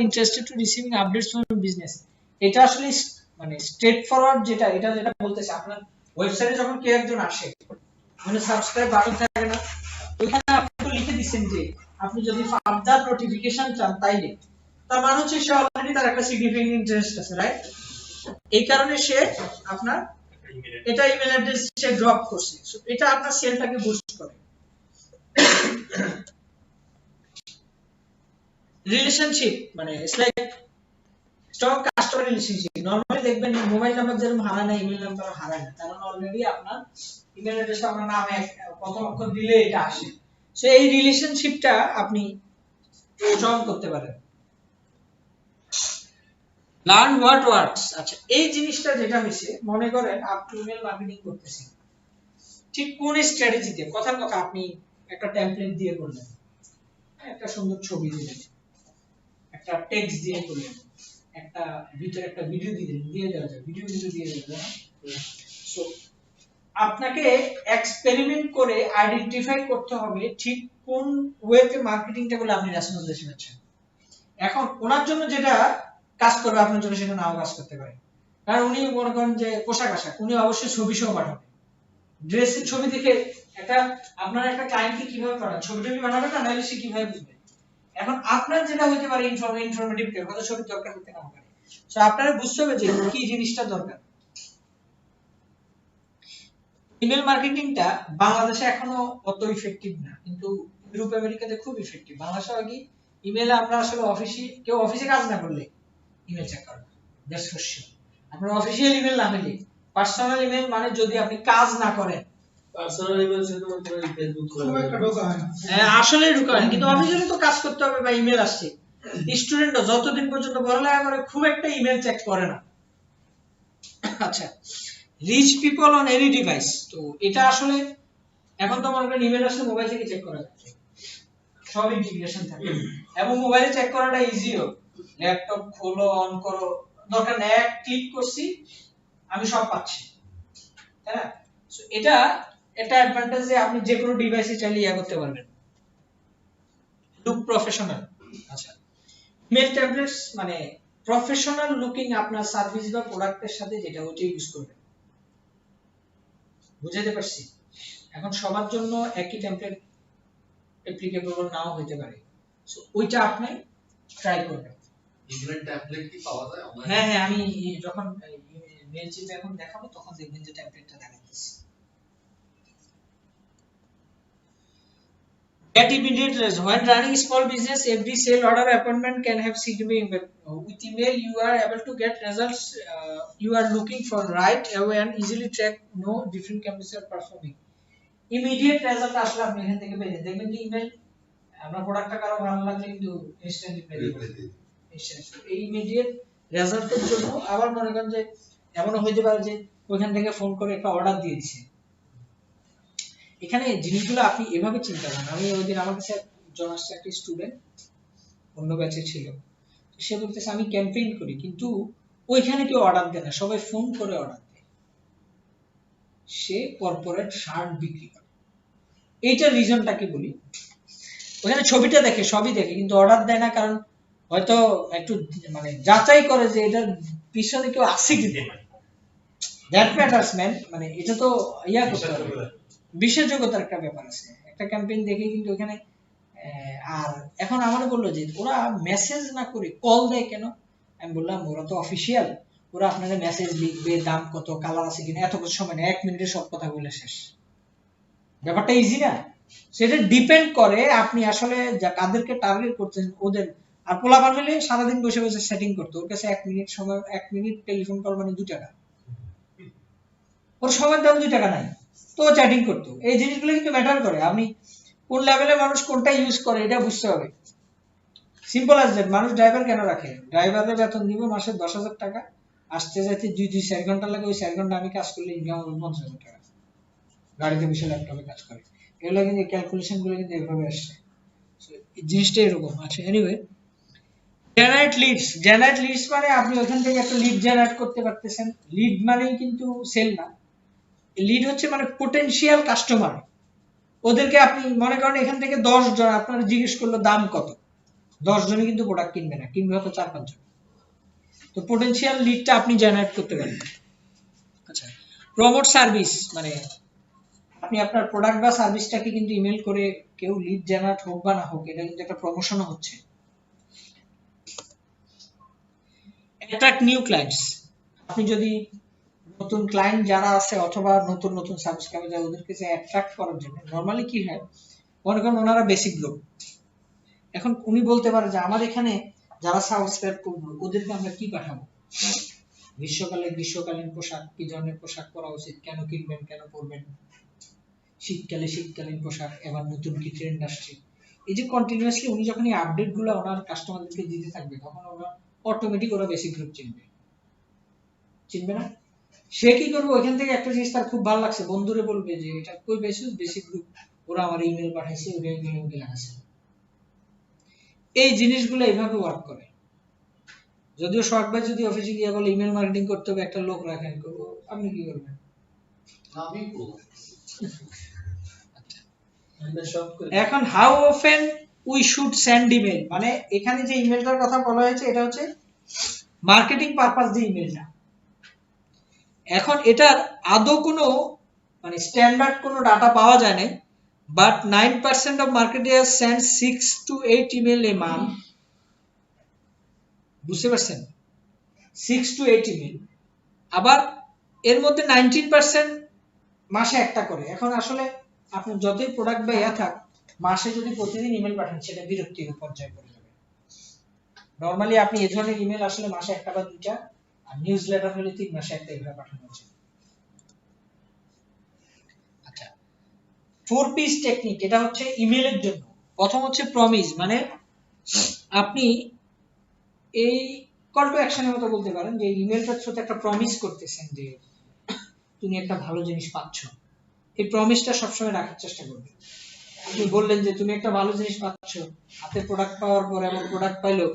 Interested to receiving updates from business. এটা আসলে মানে স্ট্রেট ফরওয়ার্ড যেটা বলতেছে, আপনার ওয়েবসাইটে যখন কেউ একজন আসে, মানে সাবস্ক্রাইব বাটন থাকে না, ওইখানে আপনি তো লিখে দিচ্ছেন যে আপনি যদি ফার্দার নোটিফিকেশন চান তাইলে, তার মানে হচ্ছে সে অলরেডি তার একটা সিগনিফিকেন্ট ইন্টারেস্ট আছে, রাইট? এই কারণে সে আপনার এটা ইমেল অ্যাড্রেস সে ড্রপ করছে। সো এটা আপনার সেলটাকে বুস্ট করে। রিলেশনশিপ মানে it's like strong customer relationship. Normally দেখবেন মোবাইল নাম্বার যেরকম হারায় না, ইমেল নাম্বার হারায় না, কারণ অলরেডি আপনার ইমেল অ্যাড্রেস আপনার নামে প্রথম অক্ষর দিলে এটা আসে। সো এই রিলেশনশিপটা আপনি স্ট্রং করতে পারেন। Learn what works. আচ্ছা, এই জিনিসটা যেটা হইছে, মনে করেন আপনি ইমেল মার্কেটিং করতেছেন, ঠিক কোন স্ট্র্যাটেজিতে, কথার কথা আপনি একটা টেমপ্লেট দিয়ে করলেন, একটা সুন্দর ছবি দিলেন, একটা টেক্সট দিয়ে করলেন, একটা ভিতরে একটা ভিডিও দিয়ে দেওয়া যায়, ভিডিও দিয়ে দেওয়া যায়। সো আপনাকে এক্সপেরিমেন্ট করে আইডেন্টিফাই করতে হবে ঠিক কোন ওয়েতে মার্কেটিংটা করলে আপনি রেসপন্স বেশি পাচ্ছেন। এখন ওনার জন্য যেটা কাজ করবে আপনার জন্য সেটা নাও কাজ করতে পারে, কারণ উনি মনে করেন যে পোশাক আশাক, উনি অবশ্যই ছবি সহ পাঠাবে। ড্রেসের ছবি দেখে একটা আপনার একটা ক্লায়েন্টকে কিভাবে পাঠান, ছবি টবি বানাবে না, নাহলে সে কিভাবে বুঝবে? এখন আপনার যেটা হইতে পারে ইনফরমেটিভ কেউ, হয়তো ছবি দরকার হতে না পারে। সো আপনারা বুঝতে হবে যে কি জিনিসটা দরকার। ইমেল মার্কেটিংটা বাংলাদেশে এখনো অত ইফেক্টিভ না, কিন্তু ইউরোপ আমেরিকাতে খুব ইফেক্টিভ। বাংলাদেশে আগে ইমেলে আমরা আসলে কেউ অফিসে কাজ না করলে ইমেল চেক করে, দ্যাটস ফর শিওর। আপনার অফিশিয়াল ইমেল না হলে, পার্সোনাল ইমেল মানে যদি আপনি কাজ না করেন, পার্সোনাল ইমেল সে তোমার ফেসবুক খুব একটা ঢোকা হয় না। হ্যাঁ, আসলে ঢোকা হয়, কিন্তু অফিসিয়ালি তো কাজ করতে হবে বা ইমেল আসছে। স্টুডেন্টরা যতদিন পর্যন্ত পড়ালেখা করে খুব একটা ইমেল চেক করে না। আচ্ছা, reach people on any device, তো এটা আসলে এখন তো মনে করেন ইমেল আসলে মোবাইল থেকে চেক করা যায়, সব ইন্টিগ্রেশন থাকে, এবং মোবাইলে চেক করাটা ইজিও। ল্যাপটপ খোলো, অন করো, দরকার নেই, এক ক্লিক করছি আমি সব পাচ্ছি, তাই না? সো এটা একটা অ্যাডভান্টেজ যে আপনি যে কোনো ডিভাইসে চাইলে ইয়া করতে পারবেন। Look professional. আচ্ছা, মেল টেমপ্লেটস মানে প্রফেশনাল লুকিং আপনার সার্ভিস বা প্রোডাক্টের সাথে যেটা ওইটা ইউজ করবেন। বুঝাতে পারছি? এখন সবার জন্য একই টেমপ্লেট অ্যাপ্লিকেবল নাও হতে পারে, সো ওইটা আপনি ট্রাই করবেন। ইমেল টেমপ্লেট কি পাওয়া যায়? হ্যাঁ হ্যাঁ, আমি যখন মেল চিপে এখন দেখাবো তখন দেখবেন যে টেমপ্লেটটা দেখাচ্ছি। Get immediate results. When running small business, every sale order appointment can have significant impact. With email, you are able to get results you are looking for right away and easily track no different companies are performing. Immediate result আসলে আপনি এখান থেকে পেয়ে যাবেন। দেখবেন যে email আপনার প্রোডাক্টটা কারো ভালো লাগলে কিন্তু ইনস্ট্যান্টলি পেয়ে যাবেন। এই ইমিডিয়েট রেজাল্টের জন্য আবার মনে করেন যে এমনও হইতে পারে যে ওইখান থেকে ফোন করে একটা অর্ডার দিয়ে দিচ্ছে। এখানে জিনিসগুলো আপনি এভাবে চিন্তা করেন। আমি ওই দিন আমার কাছে একজন আসছে, একটা স্টুডেন্ট, অন্য ব্যাচে ছিল, সে বলতেছে আমি ক্যাম্পেইন করি, কিন্তু ওইখানে কেউ অর্ডার দেয় না, সবাই ফোন করে অর্ডার দেয়। সে কর্পোরেট শার্ট বিক্রি করে। এইটার রিজনটা কি বলি, ওখানে ছবিটা দেখে, সবই দেখে, কিন্তু অর্ডার দেয় না, কারণ হয়তো একটু মানে যাচাই করে যে এটার পিছনে কেউ আছে কিনা। দ্যাট ম্যাটারস ম্যান, মানে এটা তো ইয়া করতে হবে, বিশ্বাসযোগ্যতার একটা ব্যাপার আছে। একটা ক্যাম্পেইন দেখে কিন্তু ওখানে আর এখন আমারে বললো যে ওরা মেসেজ না করে কল দেয় কেন? আমি বললাম ওরা তো অফিসিয়াল, ওরা আপনাদের মেসেজ লিখবে, দাম কত, কালার আছে কিনা, এত কিছু সময় না, 1 মিনিটে সব কথা বলে শেষ। ব্যাপারটা ইজি না? সেটা ডিপেন্ড করে আপনি আসলে কাদেরকে টার্গেট করছেন ওদের। আর পোলাপান হলে সারাদিন বসে বসে সেটিং করতে, ওর কাছে 1 মিনিট সময়, 1 মিনিট টেলিফোন কল মানে 2 টাকা, ওর সময়ের দাম 2 টাকা নাই, তো চ্যাটিং করতো। এই জিনিসগুলো কিন্তু ম্যাটার করে, আপনি কোন লেভেলের মানুষ কোনটা ইউজ করে এটা বুঝতে হবে। Simple as that. মানুষ ড্রাইভার কেন রাখে? ড্রাইভারের বেতন দিব মাসে 10,000 টাকা, আসতে যাইতে 2-4 ঘন্টা লাগে, ওই 4 ঘন্টা আমি কাজ করলে ইনকাম হবে 50,000 টাকা, গাড়িতে বসে ল্যাপটপে কাজ করে। এগুলো কিন্তু ক্যালকুলেশন গুলো কিন্তু এভাবে আসছে, জিনিসটা এরকম। আচ্ছা, এনিওয়ে, জেনারেট লিডস মানে আপনি ওখান থেকে একটা লিড জেনারেট করতে পারতেছেন। লিড মানেই কিন্তু সেল না, লিড হচ্ছে মানে পটেনশিয়াল কাস্টমার। ওদেরকে আপনি মনে করেন এখান থেকে 10 জন আপনারা জিজ্ঞেস করলো দাম কত, 10 জনই কিন্তু প্রোডাক্ট কিনবে না, কিনবে হয়তো 4-5 জন। তো পোটেনশিয়াল লিডটা আপনি জেনারেট করতে পারেন। আচ্ছা, প্রমোট সার্ভিস মানে আপনি আপনার প্রোডাক্ট বা সার্ভিসটাকে কিন্তু ইমেল করে কেউ লিড জেনারেট হোক বা না হোক, এটা কিন্তু একটা প্রমোশনও হচ্ছে। অ্যাট্রাক্ট নিউ ক্লায়েন্টস, আপনি যদি নতুন ক্লায়েন্ট যারা আছে অথবা নতুন নতুন সাবস্ক্রাইবার যারা, ওদেরকে যে অ্যাট্রাক্ট করার জন্য নরমালি কি হয়, মনে করেন ওনারা বেসিক লোক, এখন উনি বলতে পারে যে আমার এখানে যারা সাবস্ক্রাইব করবে ওদেরকে আমরা কি পাঠাবো, গ্রীষ্মকালে গ্রীষ্মকালীন পোশাক, কি ধরনের পোশাক পরা উচিত, কেন কিনবেন, কেন পরবেন, শীতকালে শীতকালীন পোশাক, এবার নতুন কি ট্রেন্ড আসছে। এই যে কন্টিনিউয়াসলি উনি যখন এই আপডেট গুলো ওনার কাস্টমারদেরকে দিতে থাকবে, তখন ওরা অটোমেটিক ওরা বেসিক গ্রুপ চিনবে না। সে কি করবে, ওইখান থেকে একটা জিনিস তার খুব ভালো লাগছে, বন্ধুরে বলবে যে এটা কই বেসিস, বেসিক গ্রুপ, ওরা আমার ইমেল পাঠাইছে, ওরা ইমেলে ওকে লাগাছে। এই জিনিসগুলো এইভাবে ওয়ার্ক করে। যদিও শর্ট ভাই যদি অফিসে গিয়ে বলে ইমেল মার্কেটিং করতে হবে, একটা লোক রাখেন, করবো, আপনি কি করবেন? আমি করব। এখন how often we should send email, মানে এখানে যে ইমেলটার কথা বলা হয়েছে এটা হচ্ছে মার্কেটিং পারপাস যে ইমেলটা। এখন এটার আদৌ কোনো মানে স্ট্যান্ডার্ড কোনো ডাটা পাওয়া যায় না, but 9% of marketers send 6 to 8 email a month. বুঝতে পারছেন? 6 to 8 ইমেল। আবার এর মধ্যে 19% মাসে একটা করে। এখন আসলে আপনি যতই প্রোডাক্ট বা ইয়া থাক, মাসে যদি প্রতিদিন ইমেল পাঠান সেটা বিরক্তির পর্যায়ে পড়ে যাবে। নরমালি আপনি এই ধরনের ইমেল আসলে মাসে একটা বা দুইটা, আর নিউজ লেটার হলে 3 মাসে একটা এভাবে পাঠানো উচিত। আচ্ছা, 4 পিস টেকনিক, এটা হচ্ছে ইমেলের জন্য। প্রথম হচ্ছে প্রমিস, মানে আপনি এই কল টু অ্যাকশনের মতো বলতে পারেন যে ইমেলটার সাথে একটা প্রমিস করতেছেন যে তুমি একটা ভালো জিনিস পাচ্ছ। এই প্রমিসটা সবসময় রাখার চেষ্টা করবেন। আপনি বললেন যে তুমি একটা ভালো জিনিস পাচ্ছ, হাতে প্রোডাক্ট পাওয়ার পর এমন প্রোডাক্ট পাইলো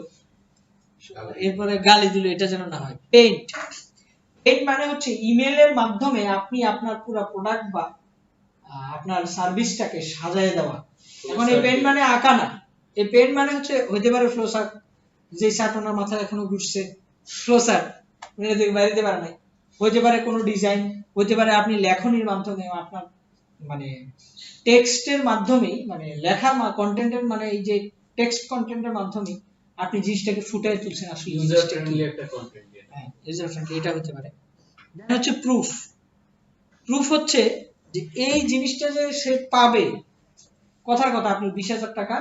এরপরে গালি দিল, এটা যেন না হয়। পেইন্ট মানে হচ্ছে ইমেলের মাধ্যমে আপনি আপনার পুরো প্রোডাক্ট বা আপনার সার্ভিসটাকে সাজায় দেওয়া। এখন এই পেইন্ট মানে আঁকা না, এই পেইন্ট মানে হচ্ছে হইতে পারে ফ্লো চার্ট, যে চার্ট ওনার মাথায় এখনো ঘুরছে, ফ্লো চার্ট উনি বাইরে দিতে পারে নাই, হইতে পারে কোনো ডিজাইন, হইতে পারে আপনি লেখনির মাধ্যমে আপনার মানে টেক্সটের মাধ্যমে, মানে লেখা কন্টেন্টের, মানে এই যে টেক্সট কন্টেন্টের মাধ্যমে আপনি জিনিসটাকে ফুটিয়ে তুলছেন আসলে ইউজার ফ্রেন্ডলি একটা কন্টেন্ট। হ্যাঁ, ইউজার ফ্রেন্ডলি এটা হতে পারে। দেন হচ্ছে প্রুফ। প্রুফ হচ্ছে যে এই জিনিসটা যে সে পাবে, কথার কথা আপনি 20,000 টাকা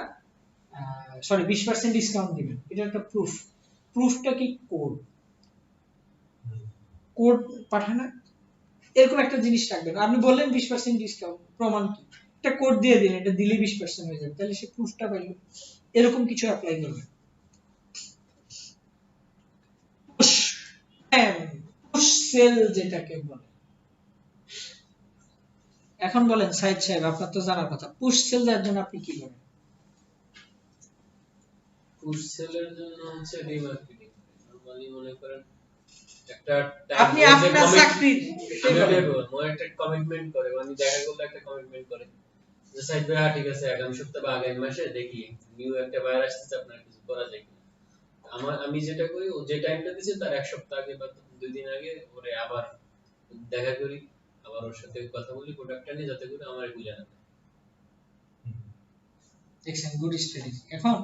সরি 20% ডিসকাউন্ট দিবেন, এটা একটা প্রুফ। প্রুফটা কি? কোড, কোড পাঠানো, এরকম একটা জিনিস রাখবেন। আপনি বললেন 20% ডিসকাউন্ট, প্রমাণ কি? একটা কোড দিয়ে দিলেন, এটা দিলে 20% হয়ে যাবে, তাহলে সে প্রুফটা পাইল। এরকম কিছু অ্যাপ্লাই করবেন। পুশ সেল যেটাকে বলে। এখন বলেন সাইদ সাহেব, আপনার তো জানার কথা, পুশ সেল দেওয়ার জন্য আপনি কি করেন? পুশ সেলের জন্য হচ্ছে রিমার্কেটিং। নরমালি মনে করেন একটা আপনি আপনার চাকরি একটা কমিটমেন্ট করে, মানে দেখা গেল একটা কমিটমেন্ট করে যে সাইড ভাই ঠিক আছে আগামী সপ্তাহ বা আগামী মাসে দেখি নিউ একটা বায়ার আসছে, আপনার কিছু করা যায় কিনা। আমি যেটা করি, ও যে টাইমটা দিয়েছে তার এক সপ্তাহ আগে বা 2 দিন আগে ওরে আবার দেখা করি, আবার ওর সাথে কথা বলি প্রোডাক্টটা নিয়ে, যাতে করে আমারে বুঝে না। দেখছেন, গুড স্ট্র্যাটেজি। এখন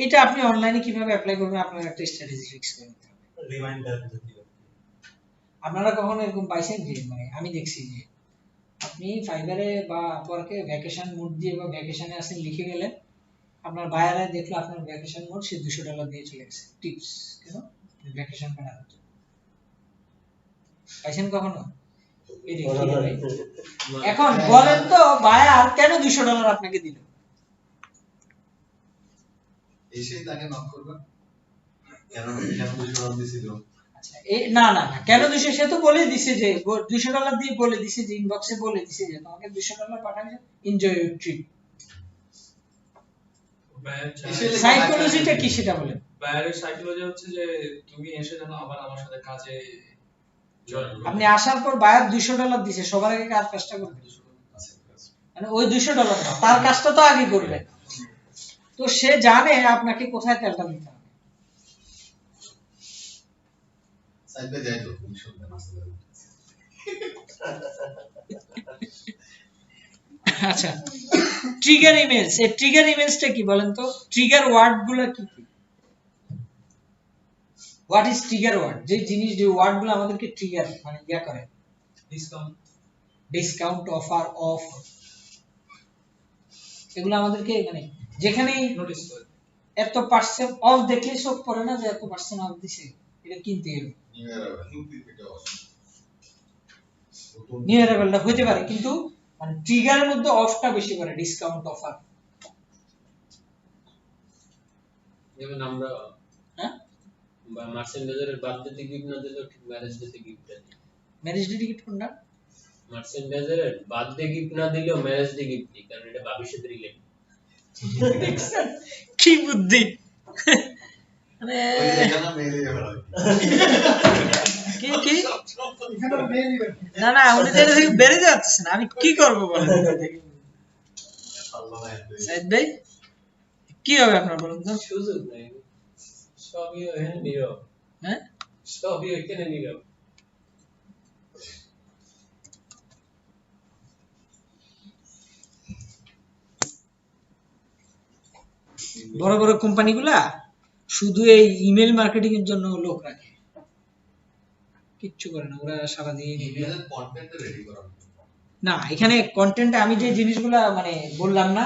এটা আপনি অনলাইনে কিভাবে অ্যাপ্লাই করবেন, আপনার একটা স্ট্র্যাটেজি ফিক্স করে নিতে হবে। রিমাইন্ডার আপনারা কখনো এরকম পাইছেন যে, মানে আমি দেখছি যে আপনি ফাইবারে বা আপওয়ার্কে ভ্যাকেশন মোড দিয়ে বা ভ্যাকেশনে আছেন লিখে গেলেন, আপনার বায়ারে দেখলো আপনার ভ্যাকেশন মোড, সে $200 দিয়ে চলে গেছে টিপস, কেন? ভ্যাকেশন কাটানোর জন্য। পাইছেন কখনো? এখন বলেন তো বায়ার কেন $200 আপনাকে দিল? এসে তাকে নক করবে, কেন কেন $200 দিছিল। আচ্ছা, না না না, কেন 200? সে তো বলে দিছে যে $200 দিয়ে বলে দিছে যে ইনবক্সে বলে দিছে যে তোমাকে $200 পাঠাবে, এনজয় ইউর ট্রিপ। সাইকোলজিটা কি সেটা বলেন। বায়ারের সাইকোলজি হচ্ছে যে তুমি এসে যেন আবার আমার সাথে কাজে জয়েন করো। আপনি আসার পর বায়ার $200 দিছে, সবার আগে কার কাজটা করবে? মানে ওই $200 না, তার কাজটা তো আগে করবে। তো সে জানে আপনাকে কোথায় তেলটা দিতে হবে। সাইড বাই যাই তো শুনতে মাসে আচ্ছা, ট্রিগার ইমেজ, এই ট্রিগার ইমেজটা কি বলেন তো? ট্রিগার ওয়ার্ড গুলো কি কি? What is trigger word? যে জিনিস, যে ওয়ার্ড গুলো আমাদেরকে ট্রিগার মানে ইয়া করে, ডিসকাউন্ট, ডিসকাউন্ট, অফার, অফ, এগুলো আমাদেরকে মানে যেখানেই নোটিস করে। এত পার্সেন্ট অফ দেখলে সব পড়ে না যে এত পার্সেন্ট অফ দিছে, এটা কিনতে হবে। নিউ অ্যারাইভালটা হতে পারে, কিন্তু মানে ট্রিগারের মধ্যে অফটা বেশি করে, ডিসকাউন্ট, অফার। যেমন আমরা হ্যাঁ, বা মার্চেন্ডাইজারের বার্থডে গিফট না দিলেও ঠিক ম্যারেজ ডে গিফট দেয়। ম্যারেজ ডে টিকিট কোনটা? মার্চেন্ডাইজারের বার্থডে গিফট না দিলেও ম্যারেজ ডে গিফট দিই, কারণ এটা বাবির সাথে রিলেটেড। কি বুদ্ধি! মানে এখানে মেইলে যাবে কি কি না না, উনি তো এটা থেকে বেড়ে যাচ্ছে না, আমি কি করবো বলেন? আল্লাহ সাইদ ভাই কি হবে আপনার বলুন তো? সুযোগ নাই, সবই এখানে নীরব। হ্যাঁ, সবই এখানে নীরব। বড় বড় কোম্পানিগুলা শুধু এই ইমেল মার্কেটিং এর জন্য লোক রাখে, কিচ্ছু করে না ওরা সারাদিন। ইমেলের কন্টেন্ট রেডি করা না, এখানে কন্টেন্ট আমি যে জিনিসগুলা মানে বললাম না,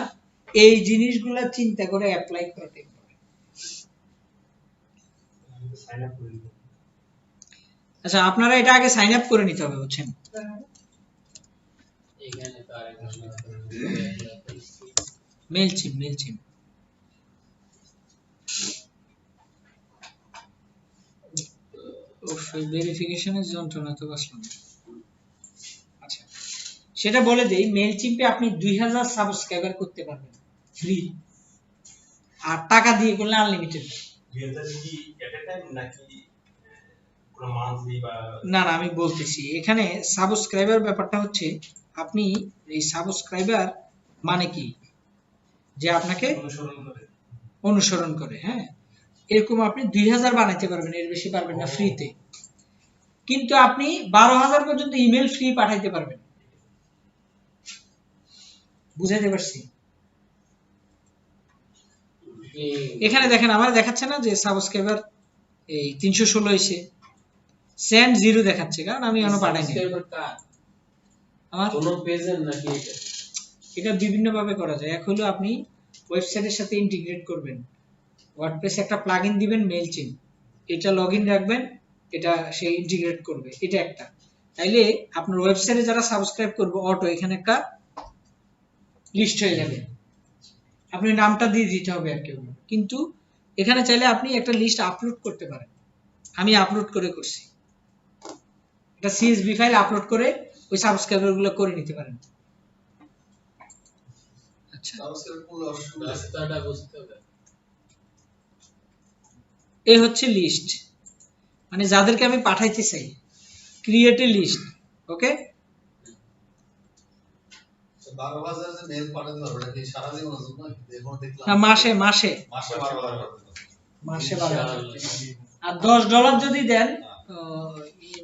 এই জিনিসগুলা চিন্তা করে অ্যাপ্লাই করতে হবে। আচ্ছা, আপনারা এটা আগে সাইন আপ করে নিতে হবে, বুঝছেন? এখানে তো আরেকটা মেইলচিম্প, মেইলচিম্প ভেরিফিকেশনের যন্ত্রণা তো বসলাম। আচ্ছা, সেটা বলে দেই, মেইলচিম্পে আপনি 2000 সাবস্ক্রাইবার করতে পারবেন ফ্রি, আর টাকা দিয়ে করলে আনলিমিটেড। 2000 কি এট এ টাইম নাকি কোন মান্থলি বা? না না, আমি বলতেছি এখানে সাবস্ক্রাইবার ব্যাপারটা হচ্ছে, আপনি এই সাবস্ক্রাইবার মানে কি, যে আপনাকে অনুসরণ করে, হ্যাঁ, এরকম আপনি 2000 বানাইতে পারবেন, এর বেশি পারবেন না ফ্রিতে। কিন্তু আপনি 12000 পর্যন্ত ইমেল ফ্রি পাঠাইতে পারবেন। বুঝাইতে পারছি? এখানে দেখেন আমার দেখাচ্ছে না যে সাবস্ক্রাইবার এই 316 হইছে, সেন্ড 0 দেখাচ্ছে, কারণ আমি এখনো পাঠাইনি। সাবস্ক্রাইবার কার? আমার কোন পেজের নাকি এটা? এটা বিভিন্ন ভাবে করা যায়। এক হলো আপনি ওয়েবসাইটের সাথে ইন্টিগ্রেট করবেন, ওয়ার্ডপ্রেসে একটা প্লাগইন দিবেন মেইলচিম্প, এটা লগইন রাখবেন, এটা সে ইন্টিগ্রেট করবে, এটা একটা। তাইলে আপনার ওয়েবসাইটে যারা সাবস্ক্রাইব করবে অটো এখানে একটা লিস্ট হয়ে যাবে, আপনি নামটা দিয়ে দিতে হবে আর কি। কিন্তু এখানে চাইলে আপনি একটা লিস্ট আপলোড করতে পারেন, আমি আপলোড করছি, এটা সিএসভি ফাইল আপলোড করে ওই সাবস্ক্রাইবার গুলো করে নিতে পারেন। আচ্ছা, সাবস্ক্রাইব করলে অসুবিধা আছে। রাস্তাটা বুঝতে হবে। এই হচ্ছে লিস্ট, মানে যাদেরকে আমি পাঠাইতে চাই, ক্রিয়েট এ লিস্ট। ওকে, 12000 যে মেল পাঠাতে পারবে এটা কি সারা জীবনের জন্য? এখন দেখলাম না, মাসে মাসে মাসে 12000 পাঠাতে পারবে। মাসে 12,000। আর $10 যদি দেন,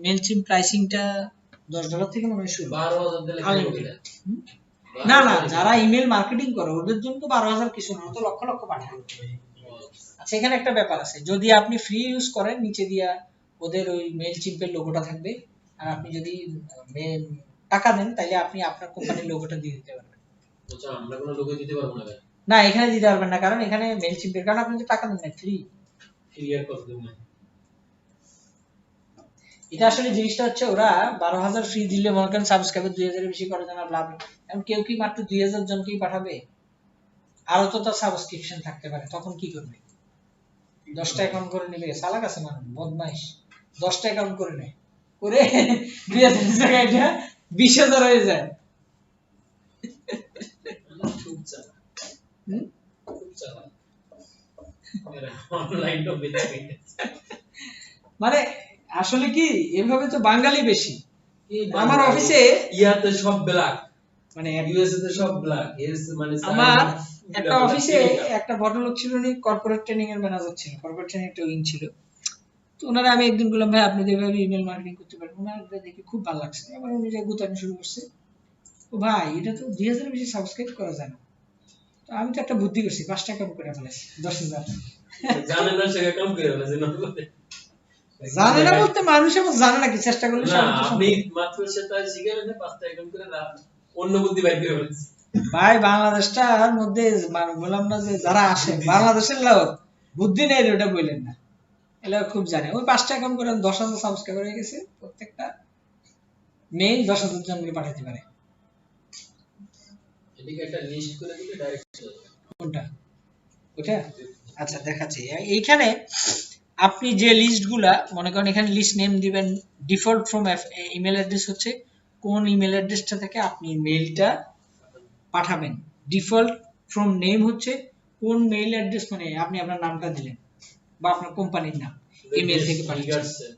মেইলচিম্প প্রাইসিংটা $10 থেকে মনে হয় শুরু। 12,000 দিলে Unlimited। কেমন? না না, যারা ইমেল মার্কেটিং করে ওদের জন্য তো 12,000 কিছু না, তো লক্ষ লক্ষ পাঠায়। আচ্ছা, এখানে একটা ব্যাপার আছে, যদি আপনি ফ্রি ইউজ করেন নিচে দিয়া ওদের ওই মেইলচিম্পের লোগোটা থাকবে, আর আপনি যদি টাকা দেন তাহলে আপনি আপনার কোম্পানির লোগোটা দিয়ে দিতে পারবেন। আচ্ছা, আমরা কোনো লোগো দিতে পারবো না কেন? না, এখানে দিতে পারবেন না, কারণ এখানে মেইলচিম্পের, কারণ আপনি তো টাকা দেন না, ফ্রি। ক্লিয়ার করে দিন না। এটা আসলে জিনিসটা হচ্ছে, ওরা 12,000 ফ্রি দিলে মনে করেন সাবস্ক্রাইবার 2000 এর বেশি করে দেন, আর লাভ নেই। এখন কেউ কি মাত্র 2000 জনকেই পাঠাবে? আরো তো তার সাবস্ক্রিপশন থাকতে পারে, তখন কি করবে? 10টা অ্যাকাউন্ট করে নেবে, সালাক আছে মানুষ বদমাইশ, 10টা অ্যাকাউন্ট করে নেয়, করে 2000 টাকা এটা 20,000 হয়ে যায়। খুব চালা। খুব চালা। এরা অনলাইন তো বেঁচে গেছে। মানে আসলে কি, এভাবে তো বাঙালি বেশি। আমার অফিসে ইয়াতে সব ব্ল্যাক, মানে ইউএসএ তে সব ব্ল্যাক, এস মানে আমার একটা অফিসে একটা ভদ্রলোক ছিল, উনি কর্পোরেট ট্রেনিং এর ম্যানেজার ছিল, কর্পোরেট ট্রেনিং একটা উইং ছিল। তো ওনারা আমি একদিন বললাম ভাই আপনি যেভাবে ইমেল মার্কেটিং করতে পারেন, ওনারা দেখে খুব ভালো লাগছে। এবার উনি যে গুতানো শুরু করছে, ও ভাই এটা তো 2000 বেশি সাবস্ক্রাইব করা যায় না। তো আমি তো একটা বুদ্ধি করছি, 5 টাকা কম করে ফেলেছি, 10,000। জানেন না সে কম করে ফেলেছে না জানে না বলতে মানুষ এবং জানে না কি, চেষ্টা করলে না সব কিছু আপনি সম্ভব। মাত্র সেটা শিখে গেলেন 5 টাকা কম করে অন্য বুদ্ধি বাইর করে ফেলেছে ভাই বাংলাদেশটার মধ্যে বললাম না যে যারা আসে বাংলাদেশের লোক বুদ্ধি নেই ওটা বললেন না, এলা খুব জানে। ওই 5 টাকা কম করে 10,000 সাবস্ক্রাইবার হয়ে গেছে, প্রত্যেকটা মেইল 10,000 জন করে পাঠাতে পারে। এদিকে একটা লিস্ট করে দিলে ডাইরেক্ট চলে যাবে। কোনটা ওটা? আচ্ছা দেখাচ্ছি। এইখানে আপনি যে লিস্টগুলা মনে করেন, এখানে লিস্ট নেম দিবেন। ডিফল্ট ফ্রম ইমেল অ্যাড্রেস হচ্ছে কোন ইমেল অ্যাড্রেসটা থেকে আপনি মেইলটা পাঠাবেন। ডিফল্ট ফ্রম নেম হচ্ছে কোন মেইল অ্যাড্রেস, মানে আপনি আপনার নামটা দিলেন বা আপনার কোম্পানির নাম, ইমেল থেকে পাঠাচ্ছেন।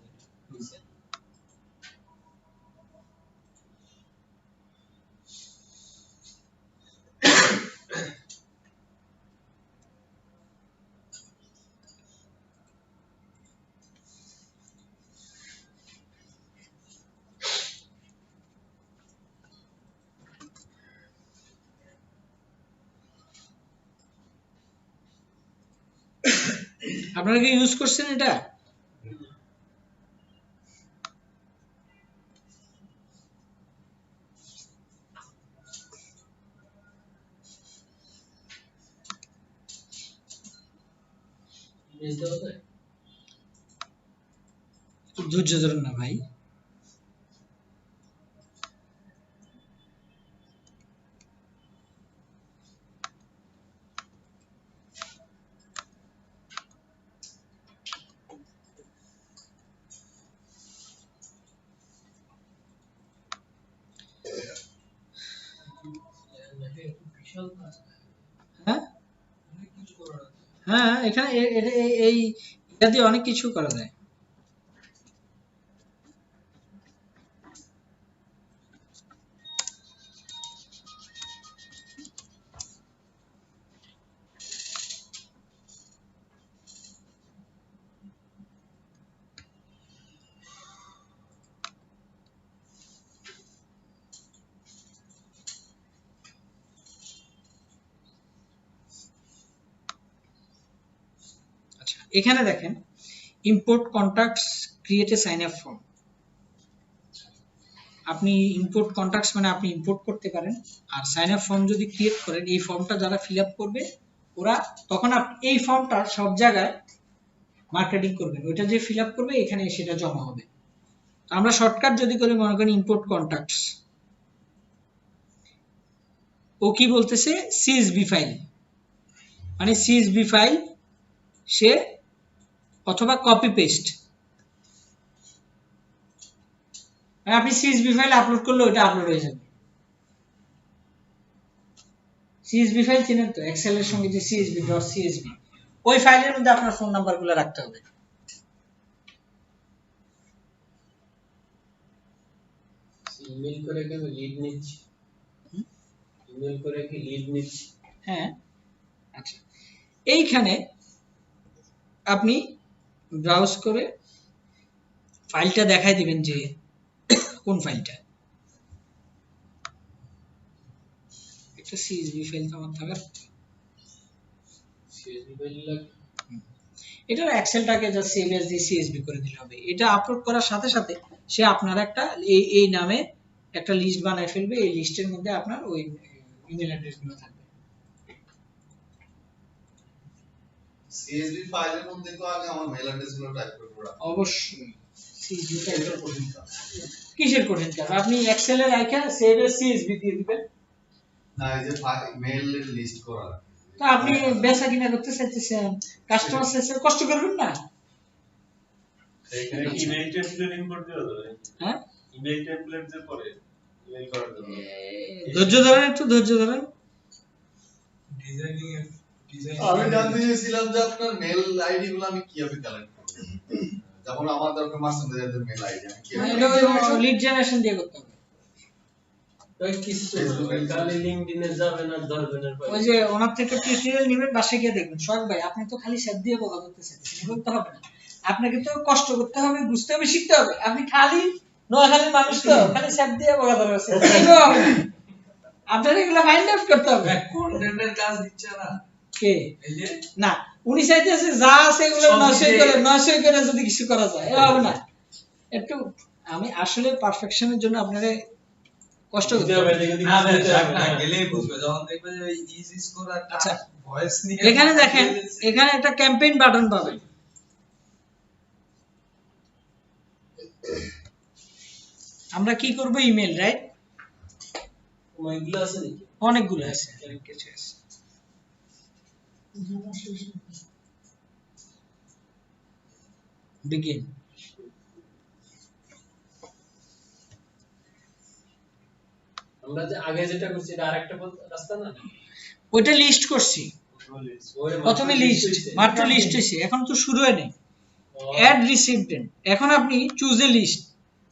আপনারা কি ইউজ করছেন এটা? একটু ধৈর্য ধরুন না ভাই। হ্যাঁ হ্যাঁ, এখানে এই এটা দিয়ে অনেক কিছু করা যায়। আচ্ছা এখানে দেখেন, import contacts, create a sign up form. আপনি ইম্পোর্ট কন্টাক্টস মানে আপনি ইম্পোর্ট করতে পারেন, আর সাইন আপ ফর্ম যদি ক্রিয়েট করেন, এই ফর্মটা যারা ফিল আপ করবে ওরা তখন আপনি এই ফর্মটা সব জায়গায় মার্কেটিং করবেন, ওইটা যে ফিল আপ করবে এখানে সেটা জমা হবে। তো আমরা শর্টকাট যদি করি, মনে করেন ইম্পোর্ট কন্টাক্টস, ও কি বলতেছে সিএসভি ফাইল, মানে সিএসভি ফাইল সে অথবা কপি পেস্ট, মানে আপনি সিএসভি ফাইল আপলোড করলে ওটা আপলোড হয়ে যাবে। সিএসভি ফাইল চিনেন তো, এক্সেল এর সঙ্গে যে csv.csv, ওই ফাইলের মধ্যে আপনার ফোন নাম্বারগুলো রাখতে হবে। ইমেল করে কি লিড নিচ্ছি? ইমেল করে কি লিড নিচ্ছি? হ্যাঁ আচ্ছা, এইখানে আপনি ব্রাউজ করে ফাইলটা দেখাই দিবেন যে কোন ফাইলটা। একটা সিএসভি ফাইল তো আমার থাকার, সিএসভি ফাইল লাগে। এটা এক্সেলটাকে যা সেভ এস দিয়ে সিএসভি করে দিলে হবে। এটা আপলোড করার সাথে সাথে সে আপনার একটা এই নামে একটা লিস্ট বানায় ফেলবে, এই লিস্টের মধ্যে আপনার ওই ইমেল অ্যাড্রেস গুলো থাকবে। সিএসভি ফাইলের মধ্যে তো আগে আমার মেল অ্যাড্রেস গুলো টাইপ করে রাখা। অবশ্যই সিএসভি টা এটা কঠিন কাজ। কিসের কঠিন কাজ? আপনি এক্সেলের আইকন সেভ এস সিএসভি দিয়ে দিবেন, না এই যে মেইলের লিস্ট করা। তো আপনি বেচা কিনা করতে চাইতেছেন, কাস্টমার সার্ভিসে কষ্ট করবেন না। এখানে ইমেল টেমপ্লেট ইম্পোর্ট দেওয়া যাবে। হ্যাঁ ইমেল টেমপ্লেট যে পরে ইমেল করার জন্য ধৈর্য ধরেন, একটু ধৈর্য ধরেন। ডিজাইনিং আমি জানতে চেয়েছিলাম যে আপনার মেল আইডি গুলো আমি কিভাবে কালেক্ট করব। যেমন আমার দরকার মাসুম ভাইয়ের মেল আইডি, আমি কিভাবে এটা লিড জেনারেশন দিয়ে করতে হবে। ওই কিছু খালি লিংকডইনে যাবেন আর ধরবেন আর ওই যে ওনার থেকে টিউটোরিয়াল নেবেন, বাসায় গিয়ে দেখবেন। সোহাগ ভাই আপনি তো খালি সেট দিয়ে বলা করতেছেন, এরকম তো হবে না। আপনাকে তো কষ্ট করতে হবে, বুঝতে হবে, শিখতে হবে। আপনি খালি নোয়াখালীর মানুষ তো খালি সেট দিয়ে বলা ধরেছেন, এগুলো হবে না। আপনার এগুলো মাইন্ড আউট করতে হবে। কন্টেন্টের কাজ দিচ্ছে না কে এই যে না, উনি চাইতেছে যা আছে এগুলো সব নয়সই দিকে- করে, নয়সই করে যদি কিছু করা যায়, এ হবে না। একটু আমি আসলে পারফেকশনের জন্য আপনারে কষ্ট করতে হবে। না না যাক না গেলেই বুঝবে যখন দেখবে যে ওই ইজি স্কোর আর আচ্ছা, ভয়েস নিয়ে এখানে দেখেন, এখানে একটা ক্যাম্পেইন বাটন পাবেন। আমরা কি করব? Email, right? ওইগুলো আছে নাকি? অনেকগুলো আছে, অনেক কিছু আছে। begin আমরা যে আগে যেটা করছি এটা আরেকটা রাস্তা না? ওইটা লিস্ট করছি, প্রথমে লিস্ট, মাত্র লিস্ট হইছে, এখন তো শুরু হয়নি। অ্যাড রিসিপ্টেন্ট, এখন আপনি চুজ এ লিস্ট,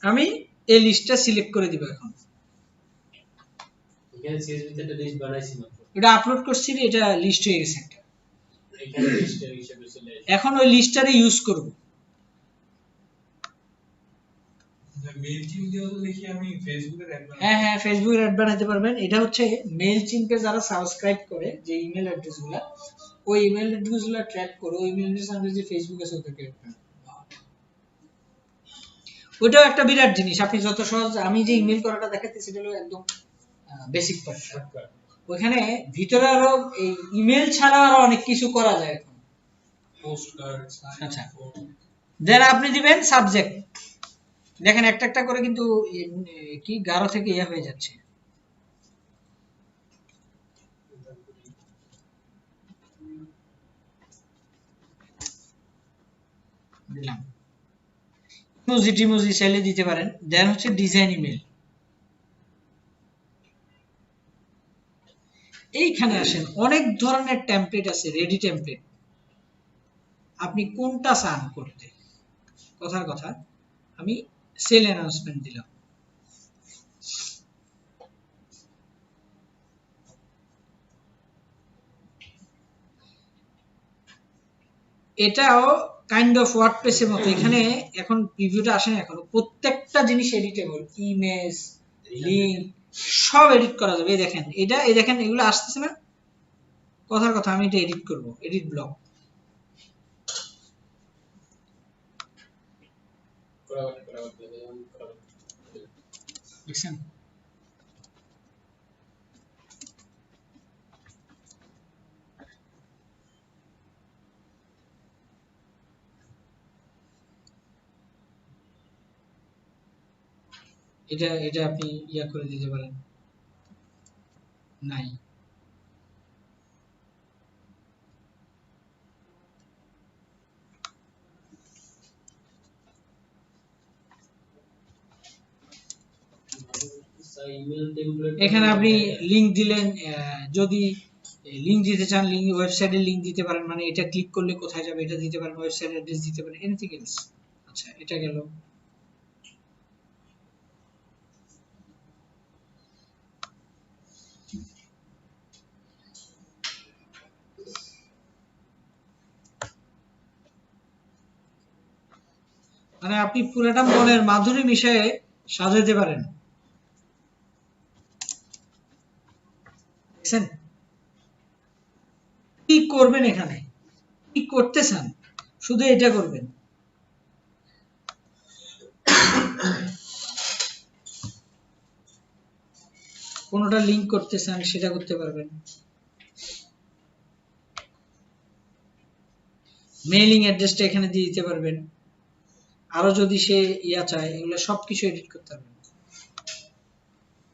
আমি এই লিস্টটা সিলেক্ট করে দিব। এখন এখানে সিএসভি তে একটা লিস্ট বানাইছি মাত্র, এটা আপলোড করছি, এটা লিস্ট হয়ে গেছে একটা। এখানে লিস্টের হিসেবে চলে আসে। এখন ওই লিস্টটারে ইউজ করব। মেইল টিম দিয়েও তো দেখি আমি ফেসবুকের অ্যাড হ্যাঁ হ্যাঁ, ফেসবুকের অ্যাড বানাইতে পারবেন। এটা হচ্ছে মেইল চিম্পে যারা সাবস্ক্রাইব করে, যে ইমেল অ্যাড্রেসগুলো, ওই ইমেল অ্যাড্রেসগুলো ট্র্যাক করে ওই ইমেল অ্যাড্রেস আমাদের যে ফেসবুক আছে ওদেরকে add করে। ওইটাও একটা বিরাট জিনিস। আপনি যত সহজ, আমি যে ইমেল করাটা দেখাচ্ছি সেটা হলো একদম বেসিক পার্ট। ওখানে ভিতরে আরো এই ইমেল ছাড়া আরো অনেক কিছু করা যায় এখন। পোস্ট কার্ড আচ্ছা, দেন আপনি দিবেন সাবজেক্ট। দেখেন একটা একটা করে কিন্তু কি গাঢ় থেকে ইয়ে হয়ে যাচ্ছে। দিলাম ইমোজি টিমোজি চাইলে দিতে পারেন। দেন হচ্ছে ডিজাইন ইমেল। এইখানে আসেন, অনেক ধরনের টেমপ্লেট আছে, রেডি টেমপ্লেট। আপনি কোনটা চান করতে? কথার কথা, আমি সেল অ্যানাউন্সমেন্ট দিলাম। এটাও কাইন্ড অফ ওয়ার্ডপ্রেসের মতো। এখানে এখন প্রিভিউটা আসে না এখনো, প্রত্যেকটা জিনিস এডিটেবল, ইমেজ, লিংক সব এডিট করা যাবে। এই দেখেন, এটা এই দেখেন, এগুলো আসতেছে না? কথার কথা, আমি এটা এডিট করব, এডিট ব্লক। দেখছেন? এটা এটা আপনি ইয়া করে দিতে পারেন, নাই। এখানে আপনি লিংক দিলেন, যদি লিংক দিতে চান, লিংক ওয়েবসাইটের লিংক দিতে পারেন, মানে এটা ক্লিক করলে কোথায় যাবে এটা দিতে পারেন, ওয়েবসাইট অ্যাড্রেস দিতে পারেন, এনিথিং এলস। আচ্ছা, এটা গেল। মানে আপনি পুরোটা মনের মাধুরী মিশিয়ে সাজাতে পারেন। দেখছেন কি করবেন? এখানে কি করতে চান, শুধু এটা করবেন। কোনটা লিংক করতে চান সেটা করতে পারবেন। মেইলিং অ্যাড্রেসটা এখানে দিয়ে দিতে পারবেন। আরো যদি সে ইয়া চায়, এগুলো সবকিছু এডিট করতে পারবেন।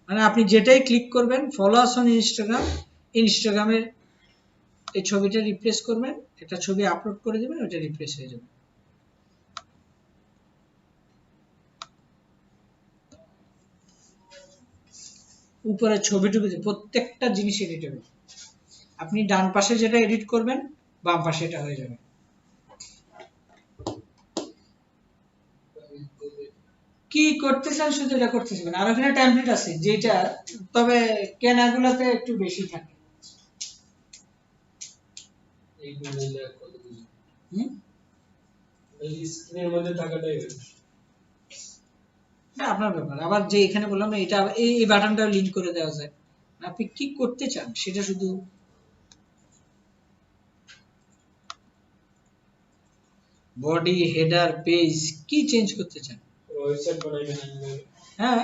মানে আপনি যেটাই ক্লিক করবেন, ফলো আস অন ইনস্টাগ্রাম, ইনস্টাগ্রামের এই ছবিটা রিপ্লেস করবেন, একটা ছবি আপলোড করে দিবেন, ওটা রিপ্লেস হয়ে যাবে। উপরে ছবিটুকু প্রত্যেকটা জিনিস এডিটেবল। আপনি ডান পাশে যেটা এডিট করবেন, বাম পাশে এটা হয়ে যাবে। কি করতে চান শুধু এটা করতেছেন, আর ওখানে টেমপ্লেট আছে যেটা, তবে কেনাগুলোতে একটু বেশি থাকে। এইগুলো নিলে কত দিন হুম? এই স্ক্রিনের মধ্যে থাকাটাই এটা আপনার ব্যাপার। আবার যে এখানে বললাম না, এটা এই বাটনটা লিংক করে দেওয়া যায়। আপনি কি করতে চান সেটা শুধু বডি, হেডার, পেজ কি চেঞ্জ করতে চান? ওয়েবসাইট বানাইবেন না। হ্যাঁ,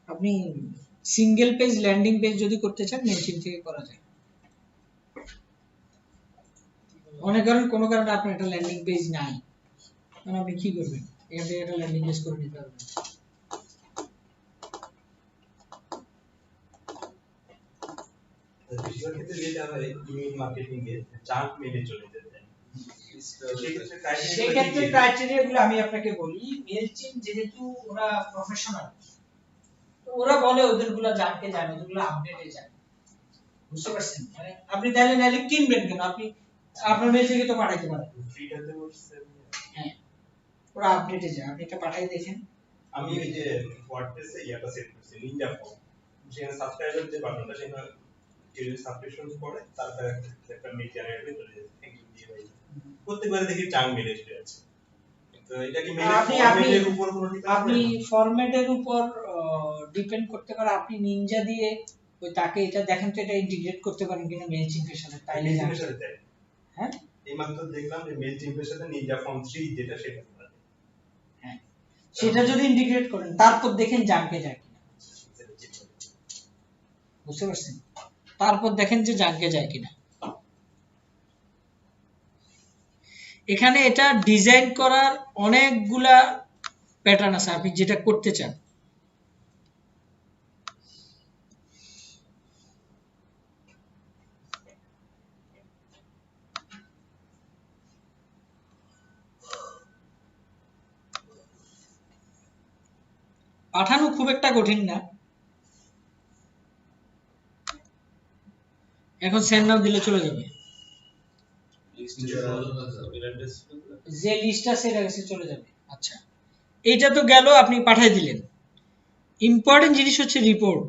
আপনি সিঙ্গেল পেজ ল্যান্ডিং পেজ যদি করতে চান মেলচিন থেকে করা যায়। মনে করেন কোনো কারণে আপনার একটা ল্যান্ডিং পেজ নাই, তখন আপনি কি করবেন? এখান থেকে একটা ল্যান্ডিং পেজ করে নিতে পারবেন। বেশিরভাগ ক্ষেত্রে যেটা হয় ইমেল মার্কেটিং এ জাঙ্ক মেলে চলে যেতে দেয়। সেক্ষেত্রে ক্রাইটেরিয়া গুলো আমি আপনাকে বলি। মেলচিন যেহেতু ওরা প্রফেশনাল, তো ওরা বলে ওদের গুলো জানকে যায়, ওদের গুলো আপডেটে যায়। বুঝতে পারছেন? মানে আপনি তাহলে নাইলে কিনবেন কেন? আপনি আপনার মেল থেকে তো পাঠাইতে পারেন। ফ্রিটাতে বলছে হ্যাঁ, ওরা আপডেটে যায়, আপনি এটা পাঠাই দেখেন। আমি ওই যে ওয়ার্ডপ্রেসে ইয়াটা সেট করছি নিনজা ফর্ম, সেখানে সাবস্ক্রাইবার যে বাটনটা সেখানে কেউ সাবস্ক্রিপশন করে তারপরে একটা মেল জেনারেট হয়ে চলে যাচ্ছে, থ্যাংক ইউ দিয়ে ভাই। প্রত্যেকবারে দেখি জাঙ্ক মেল এসে আছে। তো এটা কি মেলের ফরম্যাটের উপর কোনো ডিপেন্ড করে? আপনি ফরম্যাটের উপর ডিপেন্ড করতে পারে। আপনি নিনজা দিয়ে ওই তাকে এটা দেখেন তো এটা ইন্টিগ্রেট করতে পারেন কিনা মেলচিনের সাথে, তাইলে মেল জানবেন। চিমের সাথে দেয়। হ্যাঁ, এই মাত্র দেখলাম যে মেল চিমের সাথে নিনজা ফর্ম 3 যেটা সেটা করে। হ্যাঁ, সেটা যদি ইন্টিগ্রেট করেন তারপর দেখেন জানকে যায় কিনা। সেটা চেক করে। বুঝতে পারছেন? তারপর দেখেন যে জানকে যায় কিনা। এখানে এটা ডিজাইন করার অনেকগুলা প্যাটার্ন আছে, আপনি যেটা করতে চান। পাঠানো খুব একটা কঠিন না। এখন সেন্ড নাও দিলে চলে যাবে। যে লিস্ট আছে এটা কাছে চলে যাবে। আচ্ছা, এইটা তো গেল, আপনি পাঠাই দিলেন। ইম্পর্টেন্ট জিনিস হচ্ছে রিপোর্ট।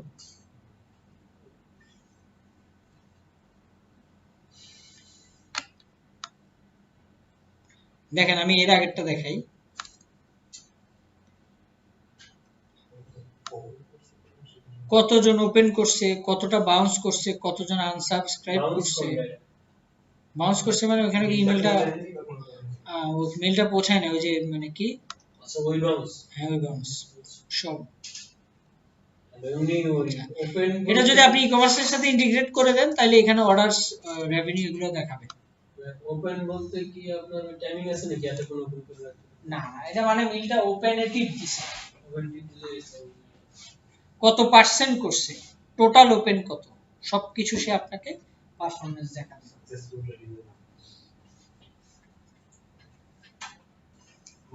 দেখেন আমি এর আগেরটা দেখাই। কতজন ওপেন করছে, কতটা বাউন্স করছে, কতজন আনসাবস্ক্রাইব করছে। বাউন্স করছে মানে ওখানে কি ইমেলটা ওই মেলটা পৌঁছায় না, ওই যে মানে কি, আচ্ছা ওই বাউন্স। হ্যাঁ ওই বাউন্স সব। এমনি ওই ওপেন এটা যদি আপনি ই-কমার্সের সাথে ইন্টিগ্রেট করে দেন তাহলে এখানে অর্ডারস, রেভিনিউ এগুলো দেখাবে। ওপেন বলতে কি আপনার টাইমিং আছে নাকি এত কোনো ওপেন করে রাখতে? না না, এটা মানে মিলটা ওপেনেটিভ দিছে, ওপেন দিলে কত পার্সেন্ট করছে, টোটাল ওপেন কত, সবকিছু সে আপনাকে পারফরম্যান্স দেখাবে।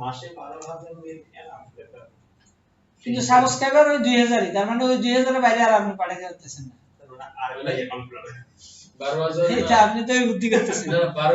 মাসে 12,000 মেল আপনার কিন্তু সাবস্ক্রাইবার ওই 2000ই, তার মানে ওই 2000 এর বাইরে আর আপনি পাঠাতে পারতেছেন না। আর একটা অ্যাকাউন্ট 12,000 এটা আপনি তো বুদ্ধি করতেছেন না 12